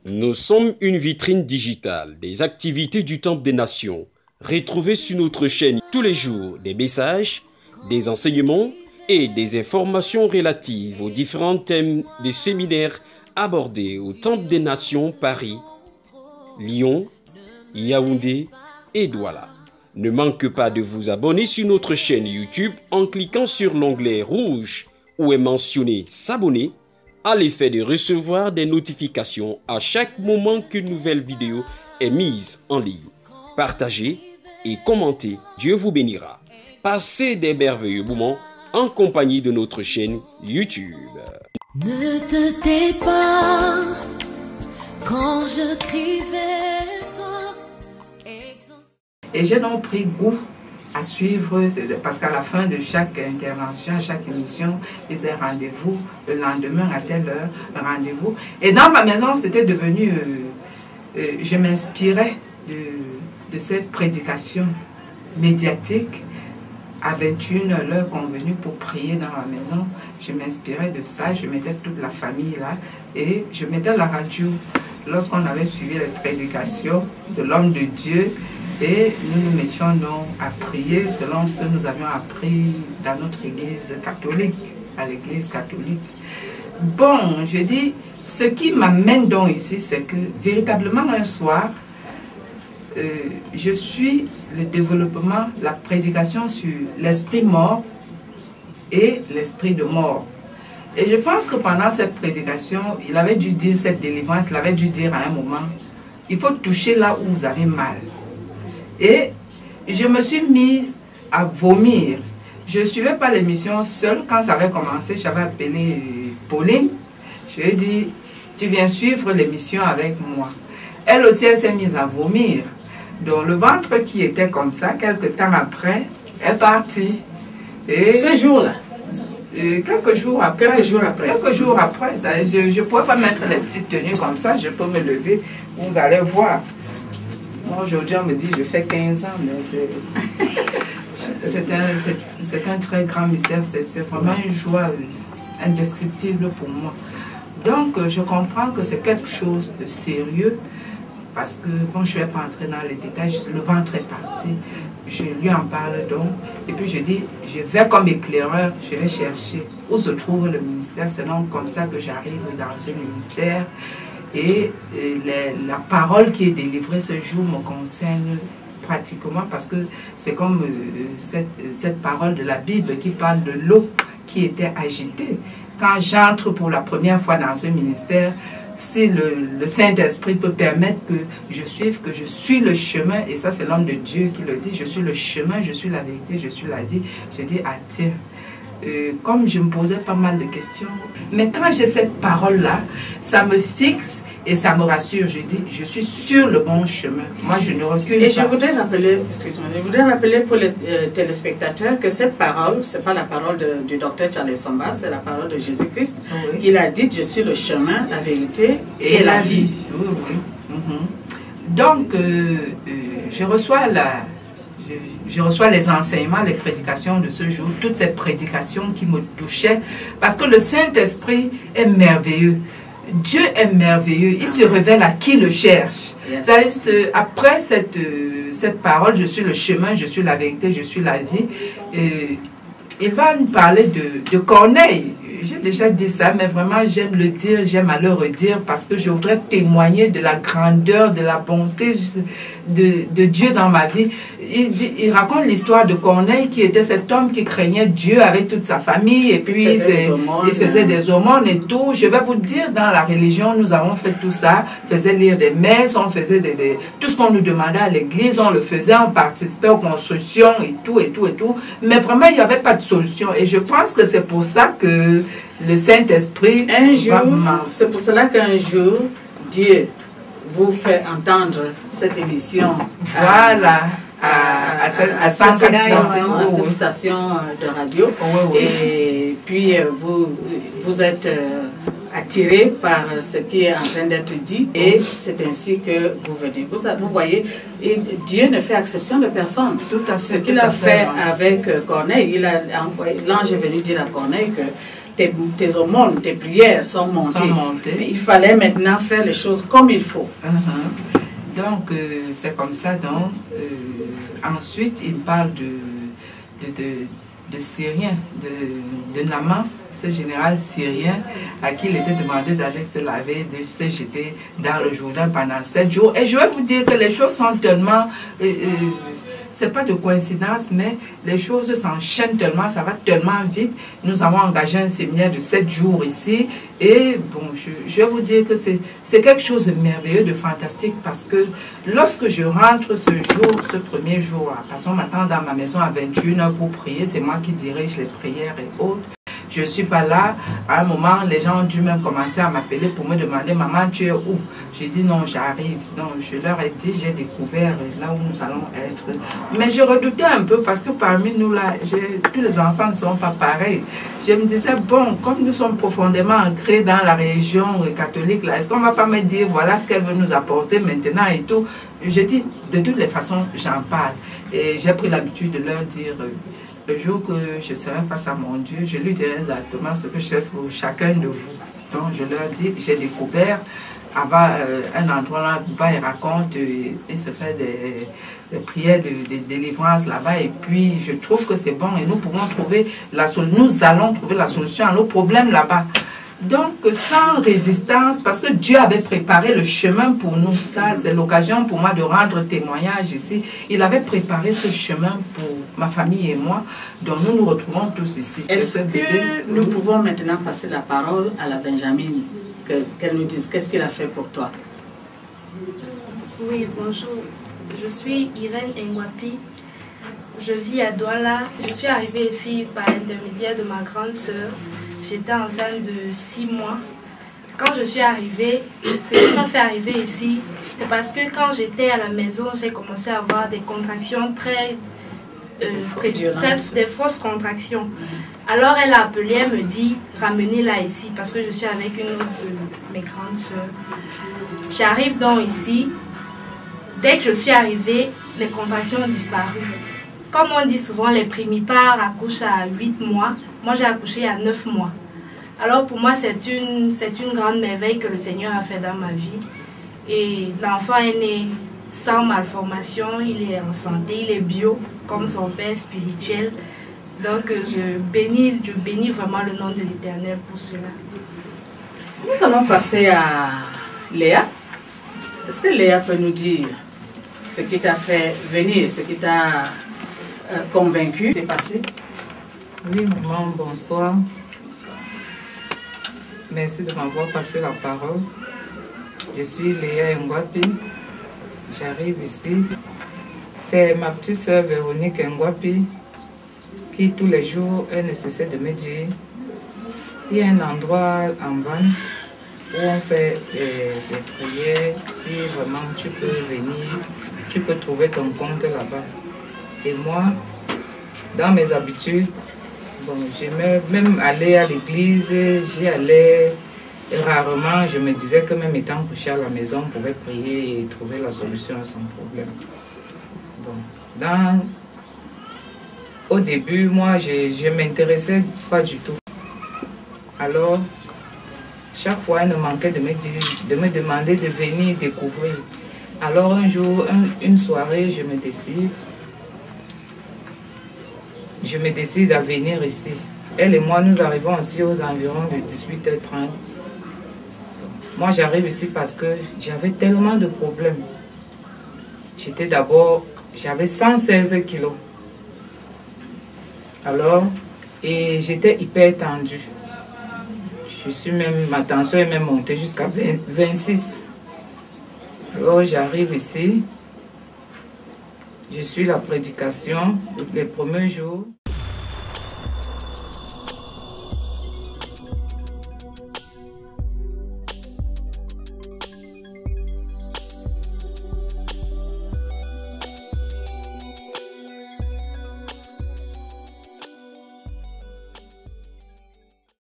Nous sommes une vitrine digitale des activités du Temple des Nations. Retrouvez sur notre chaîne tous les jours des messages, des enseignements et des informations relatives aux différents thèmes des séminaires abordés au Temple des Nations Paris, Lyon, Yaoundé et Douala. Ne manquez pas de vous abonner sur notre chaîne YouTube en cliquant sur l'onglet rouge où est mentionné s'abonner à l'effet de recevoir des notifications à chaque moment qu'une nouvelle vidéo est mise en ligne. Partagez et commentez, Dieu vous bénira. Passez des merveilleux moments en compagnie de notre chaîne YouTube. Ne te tais pas quand je criais toi. Et j'ai donc pris goût à suivre, parce qu'à la fin de chaque intervention, à chaque émission, ils faisaient rendez-vous le lendemain à telle heure, rendez-vous. Et dans ma maison, c'était devenu, je m'inspirais de cette prédication médiatique à 21h, l'heure convenue pour prier dans ma maison. Je m'inspirais de ça, je mettais toute la famille là et je mettais la radio lorsqu'on avait suivi les prédications de l'homme de Dieu. Et nous nous mettions donc à prier selon ce que nous avions appris dans notre église catholique, à l'église catholique. Bon, je dis, ce qui m'amène donc ici, c'est que véritablement un soir, je suis le développement, la prédication sur l'esprit mort et l'esprit de mort. Et je pense que pendant cette prédication, il avait dû dire cette délivrance, il avait dû dire à un moment, il faut toucher là où vous avez mal. Et je me suis mise à vomir. Je ne suivais pas l'émission seule. Quand ça avait commencé, j'avais appelé Pauline. Je lui ai dit, tu viens suivre l'émission avec moi. Elle aussi, elle s'est mise à vomir. Donc le ventre qui était comme ça, quelques temps après, est parti. Et ce jour-là, quelques jours après, ça, je ne pourrais pas mettre les petites tenues comme ça, je peux me lever, vous allez voir. Aujourd'hui, on me dit je fais 15 ans, mais c'est un très grand mystère, c'est vraiment une joie indescriptible pour moi. Donc, je comprends que c'est quelque chose de sérieux, parce que, bon, je ne vais pas entrer dans les détails, le ventre est parti, je lui en parle donc, et puis je dis, je vais comme éclaireur, je vais chercher où se trouve le ministère, c'est donc comme ça que j'arrive dans ce ministère. Et la parole qui est délivrée ce jour me concerne pratiquement parce que c'est comme cette parole de la Bible qui parle de l'eau qui était agitée. Quand j'entre pour la première fois dans ce ministère, si le Saint-Esprit peut permettre que je suive, que je suis le chemin, et ça c'est l'homme de Dieu qui le dit, je suis le chemin, je suis la vérité, je suis la vie, je dis, ah tiens. Comme je me posais pas mal de questions, mais quand j'ai cette parole-là, ça me fixe et ça me rassure. Je dis, je suis sur le bon chemin. Moi, je ne recule pas. Et je voudrais rappeler, excuse-moi, je voudrais rappeler pour les téléspectateurs que cette parole, c'est pas la parole du docteur Charles Somba, c'est la parole de Jésus-Christ. Oui. Il a dit, je suis le chemin, la vérité et la vie. Oui, oui. Donc, je reçois les enseignements, les prédications de ce jour, toutes ces prédications qui me touchaient, parce que le Saint-Esprit est merveilleux. Dieu est merveilleux, il se révèle à qui le cherche. Yes. Après cette parole, je suis le chemin, je suis la vérité, je suis la vie, il va nous parler de Corneille. J'ai déjà dit ça, mais vraiment j'aime le dire, j'aime à le redire parce que je voudrais témoigner de la grandeur, de la bonté de Dieu dans ma vie. Il raconte l'histoire de Corneille qui était cet homme qui craignait Dieu avec toute sa famille et puis il faisait des aumônes et tout. Je vais vous dire, dans la religion, nous avons fait tout ça. On faisait lire des messes, on faisait tout ce qu'on nous demandait à l'église, on le faisait, on participait aux constructions et tout et tout et tout. Mais vraiment, il n'y avait pas de solution. Et je pense que c'est pour ça que le Saint-Esprit... C'est pour cela qu'un jour, Dieu vous fait entendre cette émission. Voilà. À cette station de radio. Et puis vous êtes attiré par ce qui est en train d'être dit et c'est ainsi que vous venez. Vous voyez, Dieu ne fait exception de personne. Tout à fait. Ce qu'il a fait avec Corneille, l'ange est venu dire à Corneille que tes aumônes, tes prières sont montées. Mais il fallait maintenant faire les choses comme il faut. Donc, c'est comme ça. Donc, ensuite, il parle de Syrien, de Naaman, ce général syrien à qui il était demandé d'aller se laver, de se jeter dans le Jourdain pendant 7 jours. Et je vais vous dire que les choses sont tellement... c'est pas de coïncidence, mais les choses s'enchaînent tellement, ça va tellement vite. Nous avons engagé un séminaire de 7 jours ici. Et bon, je vais vous dire que c'est quelque chose de merveilleux, de fantastique, parce que lorsque je rentre ce premier jour, parce qu'on m'attend dans ma maison à 21h pour prier, c'est moi qui dirige les prières et autres. Je ne suis pas là. À un moment, les gens ont dû même commencer à m'appeler pour me demander « Maman, tu es où ?» J'ai dit « Non, j'arrive. » Donc, je leur ai dit « J'ai découvert là où nous allons être. » Mais je redoutais un peu parce que parmi nous, là, tous les enfants ne sont pas pareils. Je me disais « Bon, comme nous sommes profondément ancrés dans la religion catholique, là, est-ce qu'on ne va pas me dire « Voilà ce qu'elle veut nous apporter maintenant et tout ?» Je dis « De toutes les façons, j'en parle. » Et j'ai pris l'habitude de leur dire le jour que je serai face à mon Dieu, je lui dirai exactement ce que je fais pour chacun de vous. Donc je leur dis, j'ai découvert un endroit là-bas, il raconte, il se fait des prières de délivrance là-bas, et puis je trouve que c'est bon, et nous pouvons trouver nous allons trouver la solution à nos problèmes là-bas. Donc, sans résistance, parce que Dieu avait préparé le chemin pour nous. Ça, c'est l'occasion pour moi de rendre témoignage ici. Il avait préparé ce chemin pour ma famille et moi, dont nous nous retrouvons tous ici. Est-ce que nous pouvons maintenant passer la parole à la Benjamin, qu'elle nous dise qu'est-ce qu'il a fait pour toi? Oui, bonjour. Je suis Irène Ngwapi. Je vis à Douala. Je suis arrivée ici par l'intermédiaire de ma grande sœur. J'étais enceinte de 6 mois. Quand je suis arrivée, ce qui m'a fait arriver ici, c'est parce que quand j'étais à la maison, j'ai commencé à avoir des contractions très des fausses contractions. Alors elle a appelé, elle me dit, ramenez-la ici, parce que je suis avec une autre de mes grandes sœurs. J'arrive donc ici. Dès que je suis arrivée, les contractions ont disparu. Comme on dit souvent, les primipares accouchent à 8 mois. Moi, j'ai accouché à 9 mois. Alors, pour moi, c'est une grande merveille que le Seigneur a fait dans ma vie. Et l'enfant est né sans malformation, il est en santé, il est bio, comme son père spirituel. Donc, je bénis vraiment le nom de l'Éternel pour cela. Nous allons passer à Léa. Est-ce que Léa peut nous dire ce qui t'a fait venir, ce qui t'a convaincu, c'est passé? Oui, maman, bonsoir. Merci de m'avoir passé la parole. Je suis Léa Ngwapi. J'arrive ici. C'est ma petite sœur Véronique Ngwapi qui, tous les jours, elle ne cessait de me dire il y a un endroit en Vannes où on fait des prières. Si vraiment tu peux venir, tu peux trouver ton compte là-bas. Et moi, dans mes habitudes, bon, j'aimais même aller à l'église, j'y allais rarement. Je me disais que même étant couché à la maison, on pouvait prier et trouver la solution à son problème. Bon, au début, moi, je ne m'intéressais pas du tout. Alors, chaque fois, elle ne manquait de me demander de venir découvrir. Alors, un jour, une soirée, je me décide à venir ici. Elle et moi, nous arrivons aussi aux environs de 18h30. Moi, j'arrive ici parce que j'avais tellement de problèmes. J'avais 116 kilos. Alors, et j'étais hyper tendue. Ma tension est même montée jusqu'à 26. Alors, j'arrive ici. Je suis la prédication les premiers jours.